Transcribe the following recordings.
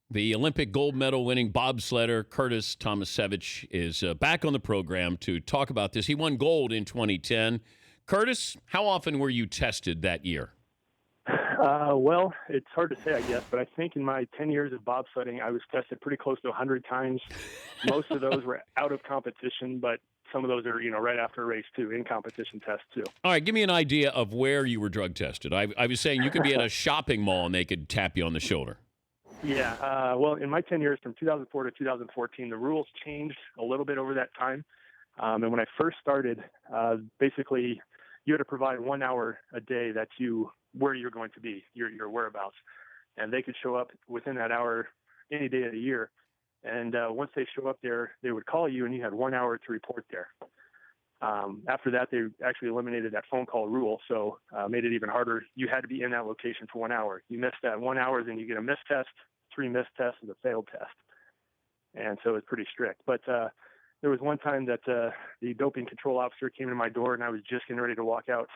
The Olympic gold medal winning bobsledder Curtis Tomasevicz is back on the program to talk about this. He won gold in 2010. Curtis, how often were you tested that year? Well, it's hard to say, I guess, but I think in my 10 years of bobsledding, I was tested pretty close to 100 times. Most of those were out of competition, but some of those are, right after a race, too, in competition tests, too. All right, give me an idea of where you were drug tested. I was saying you could be at a shopping mall and they could tap you on the shoulder. Yeah, well, in my 10 years from 2004 to 2014, the rules changed a little bit over that time. And when I first started, basically, you had to provide 1 hour a day where you're going to be, your whereabouts. And they could show up within that hour any day of the year. And once they show up there, they would call you, and you had 1 hour to report there. After that, they actually eliminated that phone call rule, so made it even harder. You had to be in that location for 1 hour. You missed that 1 hour, then you get a missed test, 3 missed tests, and a failed test. And so it's pretty strict. But there was one time that the doping control officer came to my door, and I was just getting ready to walk out,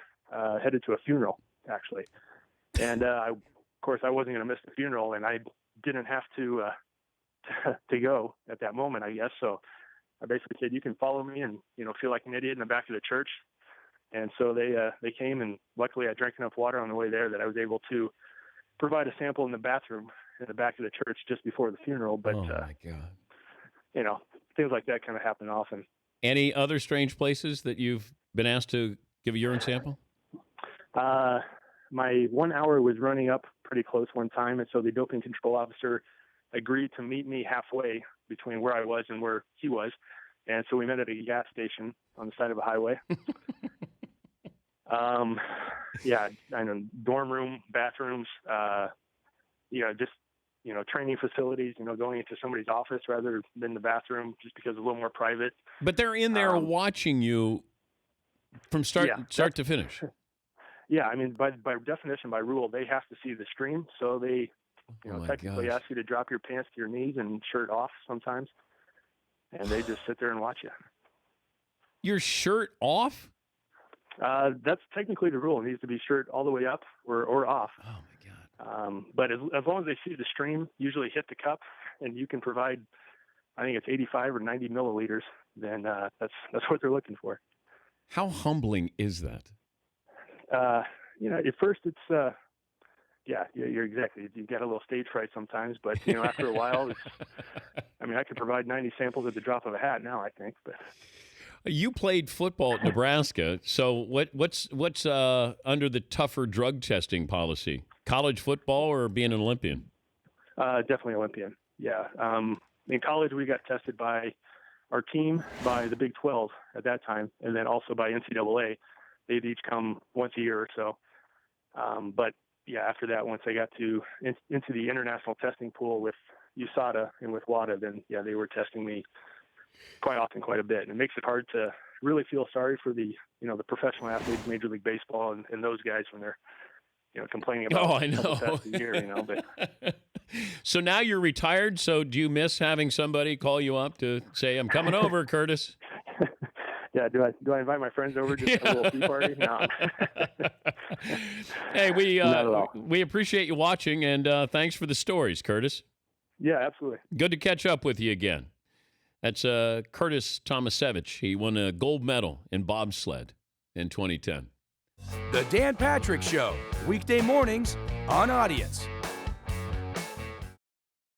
headed to a funeral, actually. And, of course, I wasn't going to miss the funeral, and I didn't have to go at that moment, I guess. So I basically said, you can follow me and, feel like an idiot in the back of the church. And so they came, and luckily I drank enough water on the way there that I was able to provide a sample in the bathroom in the back of the church just before the funeral. But, oh, my God. Things like that kind of happen often. Any other strange places that you've been asked to give a urine sample? My 1 hour was running up pretty close one time, and so the doping control officer agreed to meet me halfway between where I was and where he was. And so we met at a gas station on the side of a highway. Yeah, I know, dorm room, bathrooms, training facilities, going into somebody's office rather than the bathroom just because it's a little more private. But they're in there watching you from start to finish. Yeah, I mean, by definition, by rule, they have to see the stream. So they, technically ask you to drop your pants to your knees and shirt off sometimes. And they just sit there and watch you. Your shirt off? That's technically the rule. It needs to be shirt all the way up or off. Oh, my God. But as long as they see the stream usually hit the cup and you can provide, I think it's 85 or 90 milliliters, then that's what they're looking for. How humbling is that? At first it's, you're exactly. You get a little stage fright sometimes, but after a while, I could provide 90 samples at the drop of a hat now, I think. But you played football at Nebraska, so what's under the tougher drug testing policy? College football or being an Olympian? Definitely Olympian. Yeah. In college, we got tested by our team, by the Big 12 at that time, and then also by NCAA. They'd each come once a year or so. But yeah, after that, once I got into the international testing pool with USADA and with WADA, then they were testing me quite often, quite a bit. And it makes it hard to really feel sorry for the professional athletes, Major League Baseball, and those guys when they're complaining about. Oh, I know. Tests a year, but. So now you're retired. So do you miss having somebody call you up to say, "I'm coming over, Curtis"? Yeah, do I invite my friends over just for a little tea party? No. Hey, we appreciate you watching, and thanks for the stories, Curtis. Yeah, absolutely. Good to catch up with you again. That's Curtis Tomasevicz. He won a gold medal in bobsled in 2010. The Dan Patrick Show, weekday mornings on Audience.